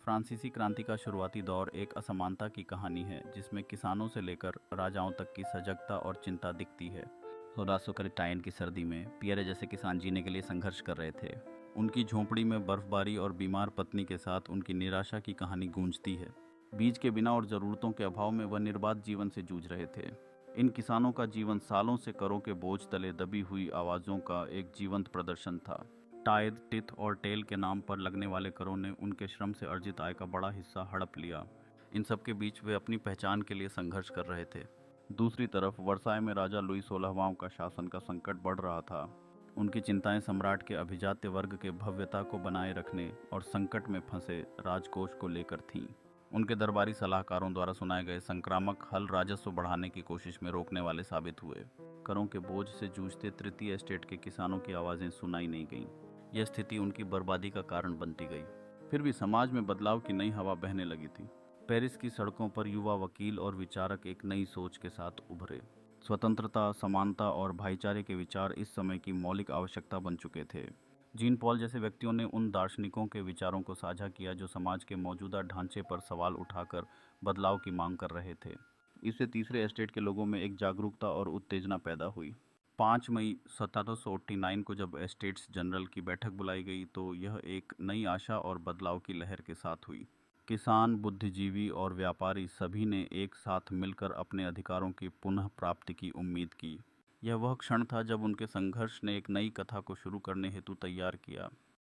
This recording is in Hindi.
फ्रांसीसी क्रांति का शुरुआती दौर एक असमानता की कहानी है जिसमें किसानों से लेकर राजाओं तक की सजगता और चिंता दिखती है। 1641 की सर्दी में पियरे जैसे किसान जीने के लिए संघर्ष कर रहे थे। उनकी झोंपड़ी में बर्फबारी और बीमार पत्नी के साथ उनकी निराशा की कहानी गूंजती है। बीज के बिना और ज़रूरतों के अभाव में वह निर्बाध जीवन से जूझ रहे थे। इन किसानों का जीवन सालों से करों के बोझ तले दबी हुई आवाज़ों का एक जीवंत प्रदर्शन था। टाइद, टिथ और टेल के नाम पर लगने वाले करों ने उनके श्रम से अर्जित आय का बड़ा हिस्सा हड़प लिया। इन सब के बीच वे अपनी पहचान के लिए संघर्ष कर रहे थे। दूसरी तरफ वर्साय में राजा लुई 16वां का शासन का संकट बढ़ रहा था। उनकी चिंताएं सम्राट के अभिजात्य वर्ग के भव्यता को बनाए रखने और संकट में फंसे राजकोष को लेकर थीं। उनके दरबारी सलाहकारों द्वारा सुनाए गए संक्रामक हल राजस्व बढ़ाने की कोशिश में रोकने वाले साबित हुए। करों के बोझ से जूझते तृतीय एस्टेट के किसानों की आवाज़ें सुनाई नहीं गईं। यह स्थिति उनकी बर्बादी का कारण बनती गई। फिर भी समाज में बदलाव की नई हवा बहने लगी थी। पेरिस की सड़कों पर युवा वकील और विचारक एक नई सोच के साथ उभरे। स्वतंत्रता, समानता और भाईचारे के विचार इस समय की मौलिक आवश्यकता बन चुके थे। जीन पॉल जैसे व्यक्तियों ने उन दार्शनिकों के विचारों को साझा किया जो समाज के मौजूदा ढांचे पर सवाल उठाकर बदलाव की मांग कर रहे थे। इससे तीसरे एस्टेट के लोगों में एक जागरूकता और उत्तेजना पैदा हुई। 5 मई 1789 को जब एस्टेट्स जनरल की बैठक बुलाई गई तो यह एक नई आशा और बदलाव की लहर के साथ हुई। किसान, बुद्धिजीवी और व्यापारी सभी ने एक साथ मिलकर अपने अधिकारों की पुनः प्राप्ति की उम्मीद की। यह वह क्षण था जब उनके संघर्ष ने एक नई कथा को शुरू करने हेतु तैयार किया।